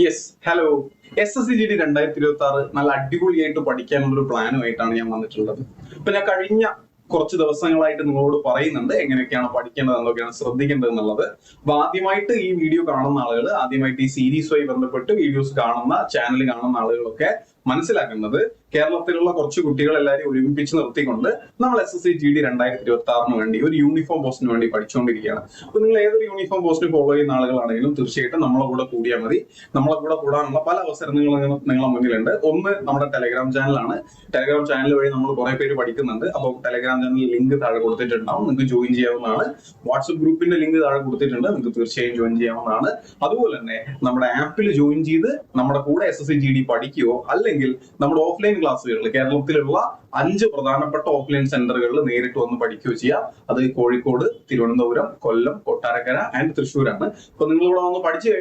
Yes, hello. SSCGD 2026 നല്ല അടിപൊളിയായിട്ട് പഠിക്കാനുള്ള ഒരു പ്ലാനുമായിട്ടാണ് ഞാൻ വന്നിട്ടുള്ളത്. ഇപ്പൊ ഞാൻ കഴിഞ്ഞ കുറച്ച് ദിവസങ്ങളായിട്ട് നിങ്ങളോട് പറയുന്നുണ്ട് എങ്ങനെയൊക്കെയാണ് പഠിക്കേണ്ടത്, എന്തൊക്കെയാണ് ശ്രദ്ധിക്കേണ്ടത് എന്നുള്ളത്. അപ്പൊ ആദ്യമായിട്ട് ഈ വീഡിയോ കാണുന്ന ആളുകൾ, ആദ്യമായിട്ട് ഈ സീരീസുമായി ബന്ധപ്പെട്ട് വീഡിയോസ് കാണുന്ന, ചാനൽ കാണുന്ന ആളുകളൊക്കെ മനസ്സിലാക്കുന്നത് കേരളത്തിലുള്ള കുറച്ച് കുട്ടികൾ എല്ലാവരും ഒരുമിപ്പിച്ച് നിർത്തിക്കൊണ്ട് നമ്മൾ SSCGD 2026 വേണ്ടി ഒരു യൂണിഫോം പോസ്റ്റിന് വേണ്ടി പഠിച്ചുകൊണ്ടിരിക്കുകയാണ്. അപ്പൊ നിങ്ങൾ ഏതൊരു യൂണിഫോം പോസ്റ്റിന് ഫോളോ ചെയ്യുന്ന ആളുകളാണെങ്കിലും തീർച്ചയായിട്ടും നമ്മളെ കൂടെ കൂടിയാൽ മതി. നമ്മളെ കൂടെ കൂടാനുള്ള പല അവസരങ്ങളും നിങ്ങളെ മുന്നിലുണ്ട്. ഒന്ന് നമ്മുടെ ടെലഗ്രാം ചാനലാണ്. ടെലഗ്രാം ചാനൽ വഴി നമ്മൾ കുറെ പേര് പഠിക്കുന്നുണ്ട്. അപ്പോൾ ടെലഗ്രാം ചാനൽ ലിങ്ക് താഴെ കൊടുത്തിട്ടുണ്ടാവും, നിങ്ങൾക്ക് ജോയിൻ ചെയ്യാവുന്നതാണ്. വാട്സ്ആപ്പ് ഗ്രൂപ്പിന്റെ ലിങ്ക് താഴെ കൊടുത്തിട്ടുണ്ട്, നിങ്ങൾക്ക് തീർച്ചയായും ജോയിൻ ചെയ്യാവുന്നതാണ്. അതുപോലെ തന്നെ നമ്മുടെ ആപ്പിൽ ജോയിൻ ചെയ്ത് നമ്മുടെ കൂടെ SSCGD പഠിക്കുകയോ അല്ലെങ്കിൽ നമ്മുടെ ഓഫ്ലൈൻ ക്ലാസ്സുകളിൽ കേരളത്തിലുള്ള 5 പ്രധാനപ്പെട്ട ഓഫ്ലൈൻ സെന്ററുകളിൽ നേരിട്ട് വന്ന് പഠിക്കുകയോ ചെയ്യാം. അത് കോഴിക്കോട്, തിരുവനന്തപുരം, കൊല്ലം, കൊട്ടാരക്കര ആൻഡ് തൃശ്ശൂരാണ്. അപ്പൊ നിങ്ങൾ ഇവിടെ വന്ന് പഠിച്ച്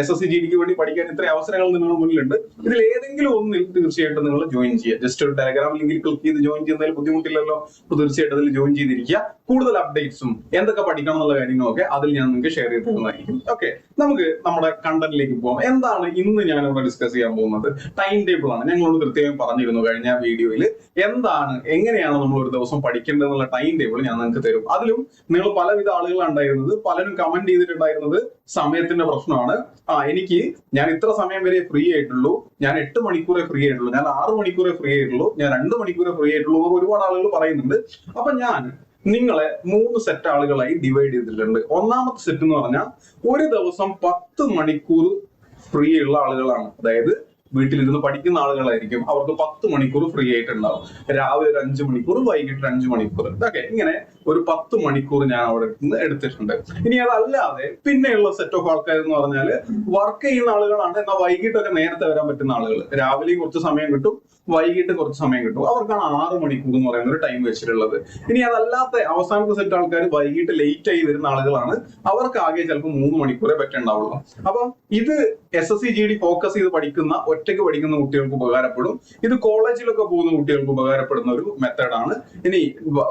SSCGDക്ക് വേണ്ടി പഠിക്കാൻ ഇത്രയും അവസരങ്ങൾ നിങ്ങളുടെ മുന്നിലുണ്ട്. ഇതിൽ ഏതെങ്കിലും ഒന്നിൽ തീർച്ചയായിട്ടും നിങ്ങൾ ജോയിൻ ചെയ്യുക. ജസ്റ്റ് ഒരു ടെലഗ്രാം ലിങ്കിൽ ക്ലിക്ക് ചെയ്ത് ജോയിൻ ചെയ്യുന്നതിൽ ബുദ്ധിമുട്ടില്ലല്ലോ. അപ്പൊ തീർച്ചയായിട്ടും അതിൽ ജോയിൻ ചെയ്തിരിക്കുക. കൂടുതൽ അപ്ഡേറ്റ്സും എന്തൊക്കെ പഠിക്കണം എന്നുള്ള കാര്യങ്ങളൊക്കെ അതിൽ ഞാൻ നിങ്ങൾക്ക് ഷെയർ ചെയ്ത് തരുന്നതായിരിക്കും. ഓക്കെ, നമുക്ക് നമ്മുടെ കണ്ടന്റിലേക്ക് പോകാം. എന്താണ് ഇന്ന് ഞാൻ ഇവിടെ ഡിസ്കസ് ചെയ്യാൻ പോകുന്നത്? ടൈം ടേബിൾ ആണ്. ഞങ്ങളോട് കൃത്യമായി പറഞ്ഞിരുന്നു കഴിഞ്ഞ വീഡിയോയിൽ എന്താണ്, എങ്ങനെയാണ് നമ്മൾ ഒരു ദിവസം പഠിക്കേണ്ടത് എന്നുള്ള ടൈം ടേബിൾ ഞാൻ നിങ്ങൾക്ക് തരും. അതിലും നിങ്ങൾ പലവിധ ആളുകളാണ് ഉണ്ടായിരുന്നത്. പലരും കമന്റ് ചെയ്തിട്ടുണ്ടായിരുന്നത് സമയത്തിന്റെ പ്രശ്നമാണ്. ഞാൻ ഇത്ര സമയം വരെ ഫ്രീ ആയിട്ടുള്ളൂ, ഞാൻ 8 മണിക്കൂറേ ഫ്രീ ആയിട്ടുള്ളൂ, ഞാൻ 6 മണിക്കൂറേ ഫ്രീ ആയിട്ടുള്ളൂ, ഞാൻ 2 മണിക്കൂറേ ഫ്രീ ആയിട്ടുള്ളൂ എന്ന് ഒരുപാട് ആളുകൾ പറയുന്നുണ്ട്. അപ്പൊ ഞാൻ നിങ്ങളെ 3 സെറ്റ് ആളുകളായി ഡിവൈഡ് ചെയ്തിട്ടുണ്ട്. ഒന്നാമത്തെ സെറ്റ് എന്ന് പറഞ്ഞാൽ ഒരു ദിവസം 10 മണിക്കൂർ ഫ്രീ ഉള്ള ആളുകളാണ്. അതായത് വീട്ടിലിരുന്ന് പഠിക്കുന്ന ആളുകളായിരിക്കും. അവർക്ക് 10 മണിക്കൂർ ഫ്രീ ആയിട്ടുണ്ടാവും. രാവിലെ ഒരു 5 മണിക്കൂർ, വൈകിട്ട് 5 മണിക്കൂർ. ഓക്കെ, ഇങ്ങനെ ഒരു 10 മണിക്കൂർ ഞാൻ അവിടെ നിന്ന് എടുത്തിട്ടുണ്ട്. ഇനി അതല്ലാതെ പിന്നെയുള്ള സെറ്റ് ഓഫ് ആൾക്കാർ എന്ന് പറഞ്ഞാൽ വർക്ക് ചെയ്യുന്ന ആളുകളാണ്. എന്നാൽ വൈകിട്ടൊക്കെ നേരത്തെ വരാൻ പറ്റുന്ന ആളുകൾ. രാവിലെ കുറച്ച് സമയം കിട്ടും, വൈകിട്ട് കുറച്ച് സമയം കിട്ടും. അവർക്കാണ് 6 മണിക്കൂർ എന്ന് പറയുന്ന ഒരു ടൈം വെച്ചിട്ടുള്ളത്. ഇനി അതല്ലാത്ത അവസാനത്തെ സെറ്റ് ആൾക്കാർ വൈകിട്ട് ലേറ്റ് ആയി വരുന്ന ആളുകളാണ്. അവർക്ക് ആകെ ചിലപ്പോൾ 3 മണിക്കൂറേ പറ്റുണ്ടാവുള്ളൂ. അപ്പം ഇത് SSCGD ഫോക്കസ് ചെയ്ത് പഠിക്കുന്ന, ഒറ്റയ്ക്ക് പഠിക്കുന്ന കുട്ടികൾക്ക് ഉപകാരപ്പെടും. ഇത് കോളേജിലൊക്കെ പോകുന്ന കുട്ടികൾക്ക് ഉപകാരപ്പെടുന്ന ഒരു മെത്തേഡാണ്. ഇനി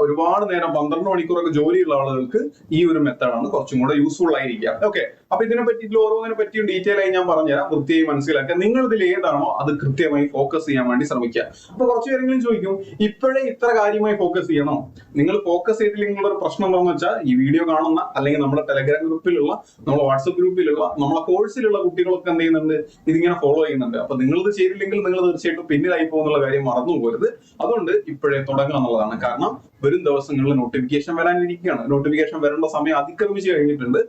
ഒരുപാട് നേരം 12 മണിക്കൂറൊക്കെ ജോലിയുള്ള ആളുകൾക്ക് ഈ ഒരു മെത്തേഡാണ് കുറച്ചും കൂടെ യൂസ്ഫുൾ ആയിരിക്കുക. ഓക്കെ, അപ്പൊ ഇതിനെ പറ്റിയിട്ട് ഓരോന്നിനെ പറ്റിയും ഡീറ്റെയിൽ ആയി ഞാൻ പറഞ്ഞുതരാം. വൃത്തിയായി മനസ്സിലാക്കുക. നിങ്ങൾ ഇതിൽ ഏതാണോ അത് കൃത്യമായി ഫോക്കസ് ചെയ്യാൻ വേണ്ടി ശ്രമിക്കുക. അപ്പൊ കുറച്ചു പേരെങ്കിലും ചോദിക്കും, ഇപ്പോഴേ ഇത്ര കാര്യമായി ഫോക്കസ് ചെയ്യണോ? നിങ്ങൾ ഫോക്കസ് ചെയ്തില്ലെങ്കിൽ ഒരു പ്രശ്നം എന്താണെന്ന് വെച്ചാൽ, ഈ വീഡിയോ കാണുന്ന അല്ലെങ്കിൽ നമ്മുടെ ടെലഗ്രാം ഗ്രൂപ്പിലുള്ള, നമ്മുടെ വാട്സ്ആപ്പ് ഗ്രൂപ്പിലുള്ള, നമ്മളെ കോഴ്സിലുള്ള കുട്ടികളൊക്കെ എന്ത് ചെയ്യുന്നുണ്ട്, ഇതിങ്ങനെ ഫോളോ ചെയ്യുന്നുണ്ട്. അപ്പൊ നിങ്ങൾ ഇത് ചെയ്തില്ലെങ്കിൽ നിങ്ങൾ തീർച്ചയായിട്ടും പിന്നിലായി പോകുന്നുള്ള കാര്യം മറന്നു പോകരുത്. അതുകൊണ്ട് ഇപ്പോഴേ തുടങ്ങുക എന്നുള്ളതാണ്. കാരണം വരും ദിവസങ്ങളിൽ നോട്ടിഫിക്കേഷൻ വരാനിരിക്കുകയാണ്. നോട്ടിഫിക്കേഷൻ വരേണ്ട സമയം അതിക്രമിച്ച് കഴിഞ്ഞിട്ടുണ്ട്.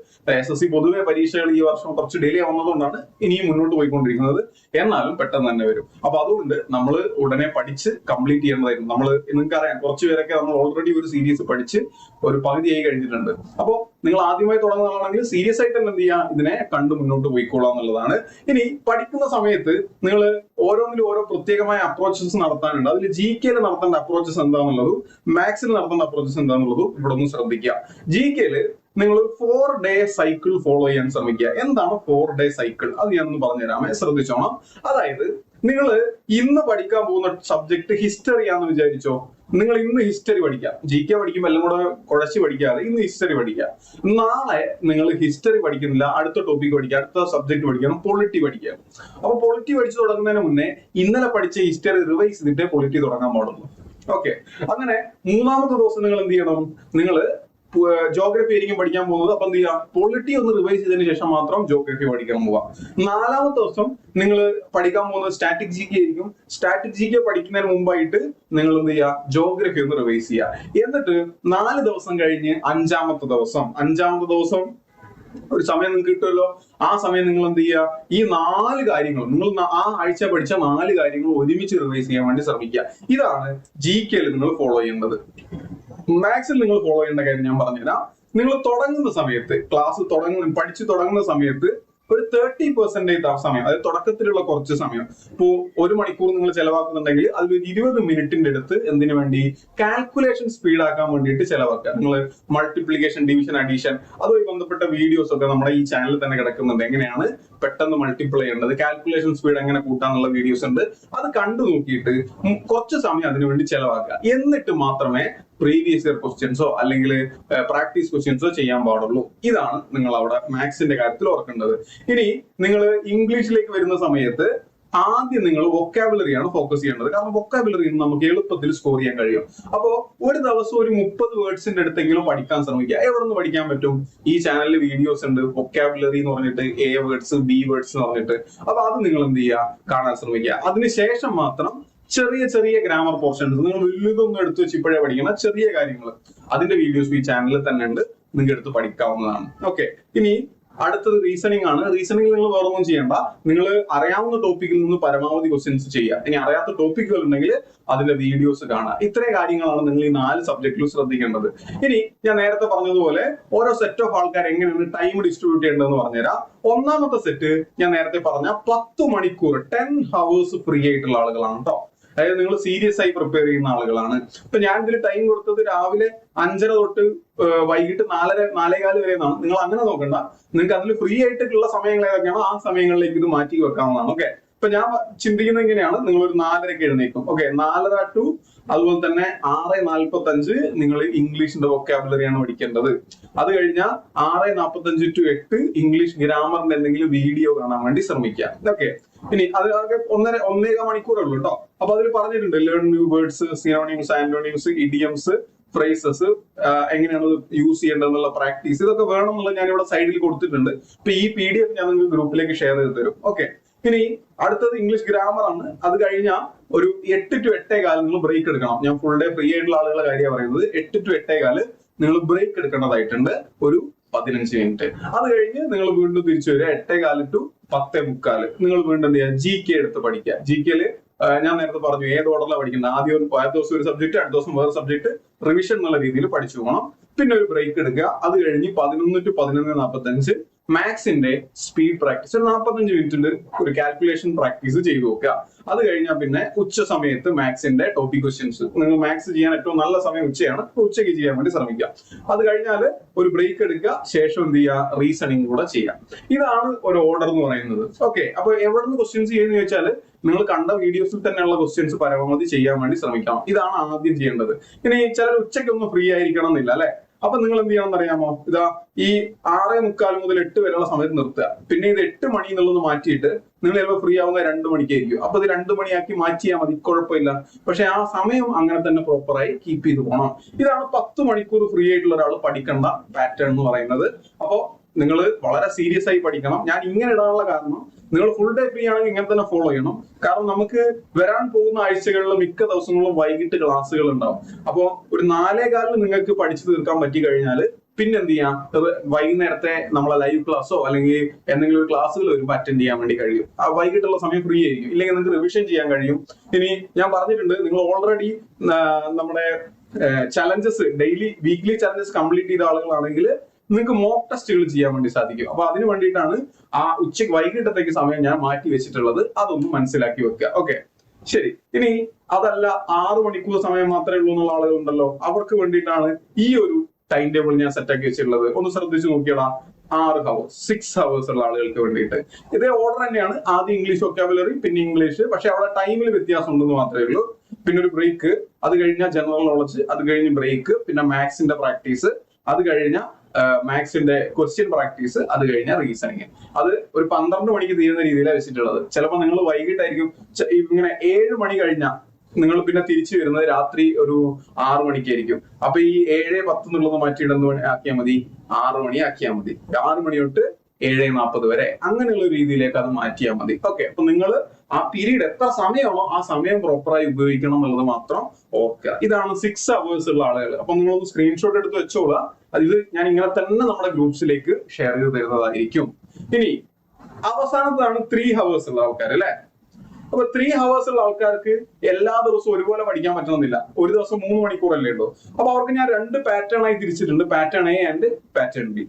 SSC പൊതുവെ പരീക്ഷകൾ ഈ വർഷം കുറച്ച് ഡിലേ വന്നതുകൊണ്ടാണ് ഇനിയും മുന്നോട്ട് പോയിക്കൊണ്ടിരിക്കുന്നത്. എന്നാലും പെട്ടെന്ന് തന്നെ വരും. അപ്പൊ അതുകൊണ്ട് നമ്മൾ ഉടനെ പഠിച്ച് കംപ്ലീറ്റ് ചെയ്യേണ്ടതായിരുന്നു. നിങ്ങൾക്കറിയാം, കുറച്ച് പേരൊക്കെ നമ്മൾ ഓൾറെഡി ഒരു സീരീസ് പഠിച്ച് ഒരു പകുതിയായി കഴിഞ്ഞിട്ടുണ്ട്. അപ്പോൾ നിങ്ങൾ ആദ്യമായി തുടങ്ങുന്നതാണെങ്കിൽ സീരിയസ് ആയിട്ട് തന്നെ എന്ത് ചെയ്യാം, ഇതിനെ കണ്ട് മുന്നോട്ട് പോയിക്കോളാം എന്നുള്ളതാണ്. ഇനി പഠിക്കുന്ന സമയത്ത് നിങ്ങൾ ഓരോന്നിലും ഓരോ പ്രത്യേകമായ അപ്രോച്ചസ് നടത്താനുണ്ട്. അതിൽ GK നടത്തേണ്ട അപ്രോച്ചസ് എന്താണെന്നുള്ളതും മാത്സിൽ നടത്തേണ്ട അപ്രോച്ചസ് എന്താണെന്നുള്ളതും ഇവിടെ ഒന്ന് ശ്രദ്ധിക്കുക. GK നിങ്ങൾ 4 ഡേ സൈക്കിൾ ഫോളോ ചെയ്യാൻ ശ്രമിക്കുക. എന്താണ് 4 ഡേ സൈക്കിൾ? അത് ഞാനൊന്ന് പറഞ്ഞുതരാമേ, ശ്രദ്ധിച്ചോണം. അതായത് നിങ്ങൾ ഇന്ന് പഠിക്കാൻ പോകുന്ന സബ്ജക്ട് ഹിസ്റ്ററി ആണെന്ന് വിചാരിച്ചോ. നിങ്ങൾ ഇന്ന് ഹിസ്റ്ററി പഠിക്കാം. GK പഠിക്കുമ്പോൾ എല്ലാം കൂടെ കുഴച്ച് പഠിക്കാതെ ഇന്ന് ഹിസ്റ്ററി പഠിക്കാം. നാളെ നിങ്ങൾ ഹിസ്റ്ററി പഠിക്കുന്നില്ല, അടുത്ത ടോപ്പിക് പഠിക്കുക, അടുത്ത സബ്ജക്ട് പഠിക്കണം, പൊളിറ്റി പഠിക്കുക. അപ്പൊ പൊളിറ്റി പഠിച്ചു തുടങ്ങുന്നതിന് മുന്നേ ഇന്നലെ പഠിച്ച ഹിസ്റ്ററി റിവൈസ് ചെയ്തിട്ടേ പൊളിറ്റി തുടങ്ങാൻ പാടുള്ളൂ. ഓക്കെ, അങ്ങനെ 3ാമത്തെ ദിവസം നിങ്ങൾ എന്ത് ചെയ്യണം? നിങ്ങൾ ജോഗ്രഫി ആയിരിക്കും പഠിക്കാൻ പോകുന്നത്. അപ്പൊ എന്ത് ചെയ്യാം, പൊളിറ്റി ഒന്ന് റിവൈസ് ചെയ്തതിനു ശേഷം മാത്രം ജോഗ്രഫി പഠിക്കാൻ പോവാം. 4ാമത്തെ ദിവസം നിങ്ങൾ പഠിക്കാൻ പോകുന്നത് സ്റ്റാറ്റിക് GK ആയിരിക്കും. സ്റ്റാറ്റിക് GK പഠിക്കുന്നതിന് മുമ്പായിട്ട് നിങ്ങൾ എന്ത് ചെയ്യുക, ജോഗ്രഫി ഒന്ന് റിവൈസ് ചെയ്യുക. എന്നിട്ട് 4 ദിവസം കഴിഞ്ഞ് 5ാമത്തെ ദിവസം ഒരു സമയം നിങ്ങൾക്ക് കിട്ടുമല്ലോ. ആ സമയം നിങ്ങൾ എന്ത് ചെയ്യുക, ഈ 4 കാര്യങ്ങളും നിങ്ങൾ ആ ആഴ്ച പഠിച്ച 4 കാര്യങ്ങൾ ഒരുമിച്ച് റിവൈസ് ചെയ്യാൻ വേണ്ടി ശ്രമിക്കുക. ഇതാണ് GK നിങ്ങൾ ഫോളോ ചെയ്യേണ്ടത്. മാത്സിൽ നിങ്ങൾ ഫോളോ ചെയ്യേണ്ട കാര്യം ഞാൻ പറഞ്ഞുതരാം. നിങ്ങൾ തുടങ്ങുന്ന സമയത്ത്, പഠിച്ചു തുടങ്ങുന്ന സമയത്ത് ഒരു 30% സമയം, അതായത് തുടക്കത്തിലുള്ള കുറച്ച് സമയം, ഇപ്പോ 1 മണിക്കൂർ നിങ്ങൾ ചെലവാക്കുന്നുണ്ടെങ്കിൽ അതിൽ 20 മിനിറ്റിന്റെ അടുത്ത് എന്തിനു വേണ്ടി, കാൽക്കുലേഷൻ സ്പീഡ് ആക്കാൻ വേണ്ടിയിട്ട് ചെലവാക്കുക. നിങ്ങൾ മൾട്ടിപ്ലിക്കേഷൻ, ഡിവിഷൻ, അഡീഷൻ അതുമായി ബന്ധപ്പെട്ട വീഡിയോസ് ഒക്കെ നമ്മുടെ ഈ ചാനലിൽ തന്നെ കിടക്കുന്നുണ്ട്. എങ്ങനെയാണ് പെട്ടെന്ന് മൾട്ടിപ്ലൈ ചെയ്യേണ്ടത്, കാൽക്കുലേഷൻ സ്പീഡ് എങ്ങനെ കൂട്ടാന്നുള്ള വീഡിയോസ് ഉണ്ട്. അത് കണ്ടു നോക്കിയിട്ട് കുറച്ച് സമയം അതിനുവേണ്ടി ചെലവാക്കുക. എന്നിട്ട് മാത്രമേ പ്രീവിയസ് ഇയർ ക്വസ്റ്റ്യൻസോ അല്ലെങ്കിൽ പ്രാക്ടീസ് ക്വസ്റ്റ്യൻസോ ചെയ്യാൻ പാടുള്ളൂ. ഇതാണ് നിങ്ങൾ അവിടെ മാത്സിന്റെ കാര്യത്തിൽ ഓർക്കേണ്ടത്. ഇനി നിങ്ങൾ ഇംഗ്ലീഷിലേക്ക് വരുന്ന സമയത്ത് ആദ്യം നിങ്ങൾ വൊക്കാബുലറിയാണ് ഫോക്കസ് ചെയ്യേണ്ടത്. കാരണം വൊക്കാബുലറി നമുക്ക് എളുപ്പത്തിൽ സ്കോർ ചെയ്യാൻ കഴിയും. അപ്പോ ഒരു ദിവസം ഒരു 30 വേർഡ്സിന്റെ അടുത്തെങ്കിലും പഠിക്കാൻ ശ്രമിക്കുക. എവിടെ നിന്ന് പഠിക്കാൻ പറ്റും? ഈ ചാനലിൽ വീഡിയോസ് ഉണ്ട്, വൊക്കാബുലറി എന്ന് പറഞ്ഞിട്ട് A വേർഡ്സ് B വേർഡ്സ് എന്ന് പറഞ്ഞിട്ട്. അപ്പൊ അത് നിങ്ങൾ എന്ത് ചെയ്യുക? കാണാൻ ശ്രമിക്കുക. അതിനുശേഷം മാത്രം ചെറിയ ചെറിയ ഗ്രാമർ പോർഷൻസ്, നിങ്ങൾ വലുതൊന്നും എടുത്തു വെച്ച് ഇപ്പോഴേ പഠിക്കണം. ചെറിയ കാര്യങ്ങൾ അതിന്റെ വീഡിയോസ് ഈ ചാനലിൽ തന്നെ ഉണ്ട്, നിങ്ങൾക്ക് എടുത്ത് പഠിക്കാവുന്നതാണ്. ഓക്കെ, ഇനി അടുത്തത് റീസണിംഗ് ആണ്. റീസണിംഗ് നിങ്ങൾ വേറെ ഒന്നും ചെയ്യണ്ട, നിങ്ങൾ അറിയാവുന്ന ടോപ്പിക്കിൽ നിന്ന് പരമാവധി ക്വസ്റ്റ്യൻസ് ചെയ്യുക. ഇനി അറിയാത്ത ടോപ്പിക്കുകൾ ഉണ്ടെങ്കിൽ അതിന്റെ വീഡിയോസ് കാണുക. ഇത്രയും കാര്യങ്ങളാണ് നിങ്ങൾ ഈ 4 സബ്ജക്റ്റിലും ശ്രദ്ധിക്കേണ്ടത്. ഇനി ഞാൻ നേരത്തെ പറഞ്ഞതുപോലെ ഓരോ സെറ്റ് ഓഫ് ആൾക്കാർ എങ്ങനെയാണ് ടൈം ഡിസ്ട്രിബ്യൂട്ട് ചെയ്യേണ്ടതെന്ന് പറഞ്ഞുതരാം. ഒന്നാമത്തെ സെറ്റ് ഞാൻ നേരത്തെ പറഞ്ഞ 10 മണിക്കൂർ 10 ഹവേഴ്സ് ഫ്രീ ആയിട്ടുള്ള ആളുകളാണ് കേട്ടോ. അതായത് നിങ്ങൾ സീരിയസ് ആയി പ്രിപ്പയർ ചെയ്യുന്ന ആളുകളാണ്. ഇപ്പൊ ഞാൻ ഇതിൽ ടൈം കൊടുത്തത് രാവിലെ 5:30 തൊട്ട് വൈകിട്ട് 4:15 വരെ എന്നാണ്. നിങ്ങൾ അങ്ങനെ നോക്കണ്ട, നിങ്ങൾക്ക് അതിൽ ഫ്രീ ആയിട്ടുള്ള സമയങ്ങൾ ഏതൊക്കെയാണോ ആ സമയങ്ങളിലേക്ക് ഇത് മാറ്റി വെക്കാവുന്നതാണ്. ഓക്കെ, ഇപ്പൊ ഞാൻ ചിന്തിക്കുന്നത് ഇങ്ങനെയാണ്, നിങ്ങൾ ഒരു 4:30 എഴുന്നേക്കും. ഓക്കെ, 4:30 to അതുപോലെ തന്നെ 6:45 നിങ്ങൾ ഇംഗ്ലീഷിന്റെ വൊക്കാബുലറിയാണ് പഠിക്കേണ്ടത്. അത് കഴിഞ്ഞാൽ 6:45 to 8 ഇംഗ്ലീഷ് ഗ്രാമറിന്റെ എന്തെങ്കിലും വീഡിയോ കാണാൻ വേണ്ടി ശ്രമിക്കുക. ഓക്കെ, ഇനി അത് ഒന്നേകാൽ മണിക്കൂറേ ഉള്ളൂ കേട്ടോ. അപ്പൊ അതിൽ പറഞ്ഞിട്ടുണ്ട് learn new words, synonyms, antonyms, idioms, phrases, എങ്ങനെയാണ് യൂസ് ചെയ്യേണ്ടതെന്നുള്ള പ്രാക്ടീസ്, ഇതൊക്കെ വേണമെന്നുള്ള ഞാൻ ഇവിടെ സൈഡിൽ കൊടുത്തിട്ടുണ്ട്. ഇപ്പൊ ഈ PDF ഞാൻ നിങ്ങൾക്ക് ഗ്രൂപ്പിലേക്ക് ഷെയർ ചെയ്ത് തരും. ഓക്കെ, ഇനി അടുത്തത് ഇംഗ്ലീഷ് ഗ്രാമർ ആണ്. അത് കഴിഞ്ഞാൽ ഒരു 8 to 8:15 നിങ്ങൾ ബ്രേക്ക് എടുക്കണം. ഞാൻ ഫുൾ ഡേ ഫ്രീ ആയിട്ടുള്ള ആളുകളുടെ കാര്യമാണ് പറയുന്നത്. 8 to 8:15 നിങ്ങൾ ബ്രേക്ക് എടുക്കേണ്ടതായിട്ടുണ്ട്, ഒരു 15 മിനിറ്റ്. അത് കഴിഞ്ഞ് നിങ്ങൾ വീണ്ടും തിരിച്ചു വരിക 8:15 to 10:45 നിങ്ങൾ വീണ്ടും എന്ത് ചെയ്യുക? GK എടുത്ത് പഠിക്കുക. GKയില് ഞാൻ നേരത്തെ പറഞ്ഞു ഏത് ഓർഡറിലാണ് പഠിക്കുന്നത്. ആദ്യ ദിവസം ഒരു സബ്ജക്ട്, അടുത്ത ദിവസം വേറെ സബ്ജക്ട്, റിവിഷൻ എന്നുള്ള രീതിയിൽ പഠിച്ചു പോകണം. പിന്നെ ഒരു ബ്രേക്ക് എടുക്കുക. അത് കഴിഞ്ഞ് 11 to 11:45 മാത്സിന്റെ സ്പീഡ് പ്രാക്ടീസ്, ഒരു 45 മിനിറ്റിന്റെ ഒരു കാൽക്കുലേഷൻ പ്രാക്ടീസ് ചെയ്തു നോക്കുക. അത് കഴിഞ്ഞാൽ പിന്നെ ഉച്ച സമയത്ത് മാത്സിന്റെ ടോപ്പിക് ക്വസ്റ്റ്യൻസ്, നിങ്ങൾ മാത്സ് ചെയ്യാൻ ഏറ്റവും നല്ല സമയം ഉച്ചയാണ്, ഉച്ചയ്ക്ക് ചെയ്യാൻ വേണ്ടി ശ്രമിക്കുക. അത് കഴിഞ്ഞാൽ ഒരു ബ്രേക്ക് എടുക്കുക, ശേഷം എന്ത് ചെയ്യുക? റീസണിംഗ് കൂടെ ചെയ്യാം. ഇതാണ് ഒരു ഓർഡർ എന്ന് പറയുന്നത്. ഓക്കെ, അപ്പൊ എവിടെ നിന്ന് ക്വസ്റ്റ്യൻസ് ചെയ്യുന്ന ചോദിച്ചാൽ നിങ്ങൾ കണ്ട വീഡിയോസിൽ തന്നെയുള്ള ക്വസ്റ്റ്യൻസ് പരമാവധി ചെയ്യാൻ വേണ്ടി ശ്രമിക്കണം. ഇതാണ് ആദ്യം ചെയ്യേണ്ടത്. ഇനി ചിലർ ഉച്ചയ്ക്കൊന്നും ഫ്രീ ആയിരിക്കണം എന്നില്ല അല്ലെ. അപ്പൊ നിങ്ങൾ എന്ത് ചെയ്യണം അറിയാമോ? ഇതാ ഈ 6:45 മുതൽ 8 വരെയുള്ള സമയത്ത് നിർത്തുക. പിന്നെ ഇത് 8 മണി എന്നുള്ളത് മാറ്റിയിട്ട് നിങ്ങൾ ചിലപ്പോൾ ഫ്രീ ആവുന്ന 2 മണിക്കായിരിക്കും. അപ്പൊ ഇത് 2 മണിയാക്കി മാറ്റിയാൽ മതി, കുഴപ്പമില്ല. പക്ഷെ ആ സമയം അങ്ങനെ തന്നെ പ്രോപ്പറായി കീപ്പ് ചെയ്ത് പോകണം. ഇതാണ് 10 മണിക്കൂർ ഫ്രീ ആയിട്ടുള്ള ഒരാൾ പഠിക്കേണ്ട പാറ്റേൺ എന്ന് പറയുന്നത്. അപ്പോ നിങ്ങൾ വളരെ സീരിയസ് ആയി പഠിക്കണം. ഞാൻ ഇങ്ങനെ ഇടാനുള്ള കാരണം, നിങ്ങൾ ഫുൾ ഡേ ഫ്രീ ആണെങ്കിൽ ഇങ്ങനെ തന്നെ ഫോളോ ചെയ്യണം. കാരണം നമുക്ക് വരാൻ പോകുന്ന ആഴ്ചകളിൽ മിക്ക ദിവസങ്ങളിലും വൈകിട്ട് ക്ലാസ്സുകൾ ഉണ്ടാവും. അപ്പോ ഒരു 4:15 നിങ്ങൾക്ക് പഠിച്ചു തീർക്കാൻ പറ്റി കഴിഞ്ഞാൽ പിന്നെ എന്ത് ചെയ്യാം? വൈകുന്നേരത്തെ നമ്മളെ ലൈവ് ക്ലാസ്സോ അല്ലെങ്കിൽ എന്തെങ്കിലും ഒരു ക്ലാസ്സുകൾ വരുമ്പോൾ അറ്റൻഡ് ചെയ്യാൻ വേണ്ടി കഴിയും. ആ വൈകിട്ടുള്ള സമയം ഫ്രീ ആയിരിക്കും. ഇല്ലെങ്കിൽ നിങ്ങൾക്ക് റിവിഷൻ ചെയ്യാൻ കഴിയും. ഇനി ഞാൻ പറഞ്ഞിട്ടുണ്ട്, നിങ്ങൾ ഓൾറെഡി നമ്മുടെ challenges, daily weekly challenges complete ചെയ്ത ആളുകളാണെങ്കിൽ നിങ്ങൾക്ക് മോക്ക് ടെസ്റ്റുകൾ ചെയ്യാൻ വേണ്ടി സാധിക്കും. അപ്പൊ അതിന് വേണ്ടിയിട്ടാണ് ആ ഉച്ചയ്ക്ക് വൈകിട്ടത്തേക്ക് സമയം ഞാൻ മാറ്റി വെച്ചിട്ടുള്ളത്. അതൊന്നും മനസ്സിലാക്കി വെക്കുക. ഓക്കെ, ശരി. ഇനി അതല്ല 6 മണിക്കൂർ സമയം മാത്രമേ ഉള്ളൂ എന്നുള്ള ആളുകൾ ഉണ്ടല്ലോ, അവർക്ക് വേണ്ടിയിട്ടാണ് ഈ ഒരു ടൈം ടേബിൾ ഞാൻ സെറ്റാക്കി വെച്ചിട്ടുള്ളത്. ഒന്ന് ശ്രദ്ധിച്ചു നോക്കിയടാ. 6 ഹവേഴ്സ് 6 ഹവേഴ്സ് ഉള്ള ആളുകൾക്ക് വേണ്ടിയിട്ട് ഇതേ ഓർഡർ തന്നെയാണ്. ആദ്യം ഇംഗ്ലീഷ് വൊക്കാബുലറി, പിന്നെ ഇംഗ്ലീഷ്. പക്ഷെ അവിടെ ടൈമിൽ വ്യത്യാസം ഉണ്ടെന്ന് മാത്രമേ ഉള്ളൂ. പിന്നെ ഒരു ബ്രേക്ക്, അത് കഴിഞ്ഞാൽ ജനറൽ നോളജ്, അത് കഴിഞ്ഞ് ബ്രേക്ക്, പിന്നെ മാത്സിന്റെ പ്രാക്ടീസ്, അത് കഴിഞ്ഞ മാത്സിന്റെ ക്വസ്റ്റ്യൻ പ്രാക്ടീസ്, അത് കഴിഞ്ഞ റീസണിങ്. അത് ഒരു 12 മണിക്ക് തീരുന്ന രീതിയിലാണ് വെച്ചിട്ടുള്ളത്. ചിലപ്പോൾ നിങ്ങൾ വൈകിട്ടായിരിക്കും, ഇങ്ങനെ 7 മണി കഴിഞ്ഞാൽ നിങ്ങൾ പിന്നെ തിരിച്ചു വരുന്നത് രാത്രി ഒരു 6 മണിക്കായിരിക്കും. അപ്പൊ ഈ 7:10 എന്നുള്ളത് മാറ്റിയിടുന്ന ആക്കിയാൽ മതി, 6 മണി ആക്കിയാൽ മതി. 6 മണി തൊട്ട് 7:40 വരെ അങ്ങനെയുള്ള രീതിയിലേക്ക് അത് മാറ്റിയാൽ മതി. ഓക്കെ, അപ്പൊ നിങ്ങൾ ആ പീരീഡ് എത്ര സമയമാണോ ആ സമയം പ്രോപ്പറായി ഉപയോഗിക്കണം എന്നുള്ളത് മാത്രം ഓർക്കുക. ഇതാണ് 6 ഹവേഴ്സ് ഉള്ള ആളുകൾ. അപ്പൊ നിങ്ങളൊന്ന് സ്ക്രീൻഷോട്ട് എടുത്ത് വെച്ചോളുക. ഇത് ഞാൻ ഇങ്ങനെ തന്നെ നമ്മുടെ ഗ്രൂപ്പ്സിലേക്ക് ഷെയർ ചെയ്ത് തരുന്നതായിരിക്കും. ഇനി അവസാനത്താണ് 3 ഹവേഴ്സ് ഉള്ള ആൾക്കാർ അല്ലെ. അപ്പൊ 3 ഹവേഴ്സ് ഉള്ള ആൾക്കാർക്ക് എല്ലാ ദിവസവും ഒരുപോലെ പഠിക്കാൻ പറ്റണമെന്നില്ല. ഒരു ദിവസം 3 മണിക്കൂറല്ലേ ഉള്ളൂ. അപ്പൊ അവർക്ക് ഞാൻ 2 പാറ്റേൺ ആയി തിരിച്ചിട്ടുണ്ട്, pattern A and pattern B.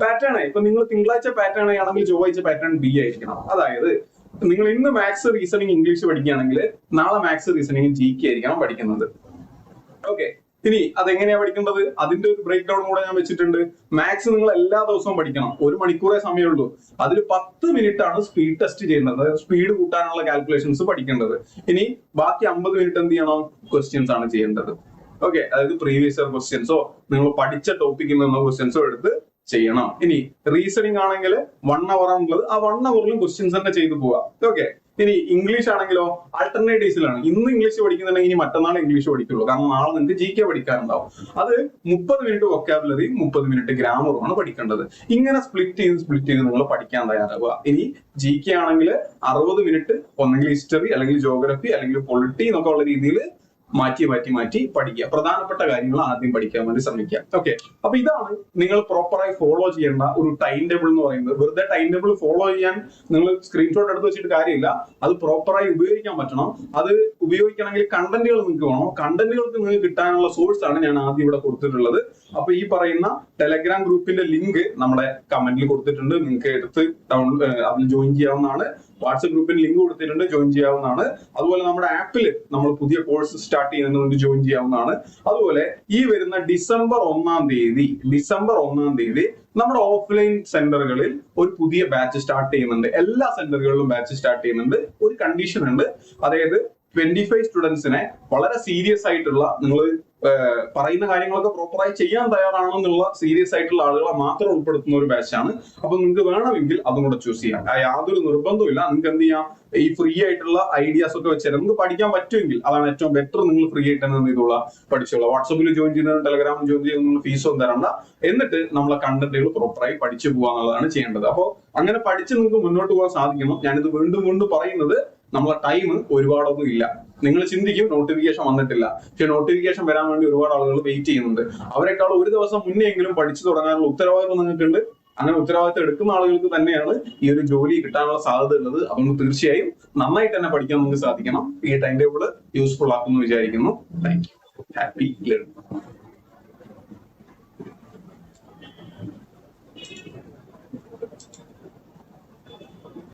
Pattern A, ഇപ്പൊ നിങ്ങൾ തിങ്കളാഴ്ച പാറ്റേൺ എ ആണെങ്കിൽ ചൊവ്വാഴ്ച പാറ്റേൺ ബി ആയിരിക്കണം. അതായത് നിങ്ങൾ ഇന്ന് മാത്സ്, റീസണിങ്, ഇംഗ്ലീഷ് പഠിക്കുകയാണെങ്കിൽ നാളെ മാത്സ്, റീസണിങ്, GK ആയിരിക്കണം പഠിക്കുന്നത്. ഓക്കെ, ഇനി അതെങ്ങനെയാ പഠിക്കേണ്ടത്? അതിന്റെ ഒരു ബ്രേക്ക് ഡൗൺ കൂടെ ഞാൻ വെച്ചിട്ടുണ്ട്. മാത്സ് നിങ്ങൾ എല്ലാ ദിവസവും പഠിക്കണം. 1 മണിക്കൂറേ സമയമുള്ളൂ. അതിൽ 10 മിനിറ്റ് ആണ് സ്പീഡ് ടെസ്റ്റ് ചെയ്യുന്നത്, സ്പീഡ് കൂട്ടാനുള്ള കാൽക്കുലേഷൻസ് പഠിക്കേണ്ടത്. ഇനി ബാക്കി 50 മിനിറ്റ് എന്ത് ചെയ്യണം? ക്വസ്റ്റ്യൻസ് ആണ് ചെയ്യേണ്ടത്. ഓക്കെ, അതായത് പ്രീവിയസ് ഇയർ ക്വസ്റ്റ്യൻസോ നിങ്ങൾ പഠിച്ച ടോപ്പിക്കിൽ നിന്നോ ക്വസ്റ്റ്യൻസോ എടുത്ത് ചെയ്യണം. ഇനി റീസണിങ് ആണെങ്കിൽ 1 hour ആണുള്ളത്, ആ 1 hourലും ക്വസ്റ്റ്യൻസ് തന്നെ ചെയ്തു പോവാം. ഓക്കെ, ഇനി ഇംഗ്ലീഷ് ആണെങ്കിലോ ആൾട്ടർനേറ്റീവ്സിലാണ്. ഇന്ന് ഇംഗ്ലീഷ് പഠിക്കുന്നുണ്ടെങ്കിൽ ഇനി മറ്റന്നാൾ ഇംഗ്ലീഷ് പഠിക്കുള്ളൂ, കാരണം നാളെ നിങ്ങൾക്ക് GK പഠിക്കാറുണ്ടാവും. അത് 30 മിനിറ്റ് വൊക്കാബുലറി 30 മിനിറ്റ് ഗ്രാമറുമാണ് പഠിക്കേണ്ടത്. ഇങ്ങനെ സ്പ്ലിറ്റ് ചെയ്ത് നിങ്ങൾ പഠിക്കാൻ തയ്യാറാവുക. ഇനി GK ആണെങ്കിൽ 60 മിനിറ്റ് ഒന്നെങ്കിൽ ഹിസ്റ്ററി അല്ലെങ്കിൽ ജോഗ്രഫി അല്ലെങ്കിൽ പൊളിറ്റി എന്നൊക്കെ ഉള്ള രീതിയിൽ മാറ്റി പഠിക്കുക. പ്രധാനപ്പെട്ട കാര്യങ്ങൾ ആദ്യം പഠിക്കാൻ വേണ്ടി ശ്രമിക്കുക. ഓക്കെ, അപ്പൊ ഇതാണ് നിങ്ങൾ പ്രോപ്പറായി ഫോളോ ചെയ്യേണ്ട ഒരു ടൈം ടേബിൾ എന്ന് പറയുന്നത്. വെറുതെ ടൈം ടേബിൾ ഫോളോ ചെയ്യാൻ നിങ്ങൾ സ്ക്രീൻഷോട്ട് എടുത്ത് വെച്ചിട്ട് കാര്യമില്ല, അത് പ്രോപ്പറായി ഉപയോഗിക്കാൻ പറ്റണം. അത് ഉപയോഗിക്കണമെങ്കിൽ കണ്ടന്റുകൾ നിങ്ങൾക്ക് വേണം. കണ്ടന്റുകൾക്ക് നിങ്ങൾക്ക് കിട്ടാനുള്ള സോഴ്സ് ആണ് ഞാൻ ആദ്യം ഇവിടെ കൊടുത്തിട്ടുള്ളത്. അപ്പൊ ഈ പറയുന്ന ടെലഗ്രാം ഗ്രൂപ്പിന്റെ ലിങ്ക് നമ്മുടെ കമന്റിൽ കൊടുത്തിട്ടുണ്ട്, നിങ്ങൾക്ക് എടുത്ത് അതിൽ ജോയിൻ ചെയ്യാവുന്നതാണ്. വാട്സ്ആപ്പ് ഗ്രൂപ്പിൽ ലിങ്ക് കൊടുത്തിട്ടുണ്ട്, ജോയിൻ ചെയ്യാവുന്നതാണ്. അതുപോലെ നമ്മുടെ ആപ്പിൽ നമ്മൾ പുതിയ കോഴ്സ് സ്റ്റാർട്ട് ചെയ്യുന്നതുകൊണ്ട് ജോയിൻ ചെയ്യാവുന്നതാണ്. അതുപോലെ ഈ വരുന്ന ഡിസംബർ 1-ാം തീയതി നമ്മുടെ ഓഫ്ലൈൻ സെന്ററുകളിൽ ഒരു പുതിയ ബാച്ച് സ്റ്റാർട്ട് ചെയ്യുന്നുണ്ട്. എല്ലാ സെന്ററുകളിലും ബാച്ച് സ്റ്റാർട്ട് ചെയ്യുന്നുണ്ട്. ഒരു കണ്ടീഷൻ ഉണ്ട്, അതായത് 25 സ്റ്റുഡൻസിനെ വളരെ സീരിയസ് ആയിട്ടുള്ള, നിങ്ങൾ പറയുന്ന കാര്യങ്ങളൊക്കെ പ്രോപ്പറായി ചെയ്യാൻ തയ്യാറാണെന്നുള്ള സീരിയസ് ആയിട്ടുള്ള ആളുകളെ മാത്രം ഉൾപ്പെടുത്തുന്ന ഒരു ബാച്ചാണ്. അപ്പൊ നിങ്ങൾക്ക് വേണമെങ്കിൽ അതും കൂടെ ചൂസ് ചെയ്യാം. യാതൊരു നിർബന്ധമില്ല. നിങ്ങൾക്ക് എന്ത് ചെയ്യാം, ഈ ഫ്രീ ആയിട്ടുള്ള ഐഡിയാസ് ഒക്കെ വെച്ചാൽ നിങ്ങൾക്ക് പഠിക്കാൻ പറ്റുമെങ്കിൽ അതാണ് ഏറ്റവും ബെറ്റർ. നിങ്ങൾ ഫ്രീ ആയിട്ട് തന്നെ എന്ത് ചെയ്തോളാം, പഠിച്ചോളാം. വാട്സപ്പിൽ ജോയിൻ ചെയ്യുന്നതിനും ടെലഗ്രാമിൽ ജോയിൻ ചെയ്യുന്ന ഫീസൊന്നും തരണ്ട. എന്നിട്ട് നമ്മളെ കണ്ടന്റുകൾ പ്രോപ്പറായി പഠിച്ചു പോകാന്നുള്ളതാണ് ചെയ്യേണ്ടത്. അപ്പോൾ അങ്ങനെ പഠിച്ച് നിങ്ങൾക്ക് മുന്നോട്ട് പോകാൻ സാധിക്കണം. ഞാനിത് വീണ്ടും പറയുന്നത്, നമ്മളെ ടൈം ഒരുപാടൊന്നും ഇല്ല. നിങ്ങൾ ചിന്തിക്കും നോട്ടിഫിക്കേഷൻ വന്നിട്ടില്ല, പക്ഷെ നോട്ടിഫിക്കേഷൻ വരാൻ വേണ്ടി ഒരുപാട് ആളുകൾ വെയിറ്റ് ചെയ്യുന്നുണ്ട്. അവരെക്കാൾ ഒരു ദിവസം മുന്നേ എങ്കിലും പഠിച്ചു തുടങ്ങാനുള്ള ഉത്തരവാദിത്വം നിങ്ങൾക്കുണ്ട്. അങ്ങനെ ഉത്തരവാദിത്വം എടുക്കുന്ന ആളുകൾക്ക് തന്നെയാണ് ഈ ഒരു ജോലി കിട്ടാനുള്ള സാധ്യത ഉള്ളത്. അതുകൊണ്ട് തീർച്ചയായും നന്നായിട്ട് തന്നെ പഠിക്കാൻ നിങ്ങൾക്ക് സാധിക്കണം. ഈ ടൈം ടേബിൾ യൂസ്ഫുൾ ആക്കുമെന്ന് വിചാരിക്കുന്നു. Thank you. Happy learning.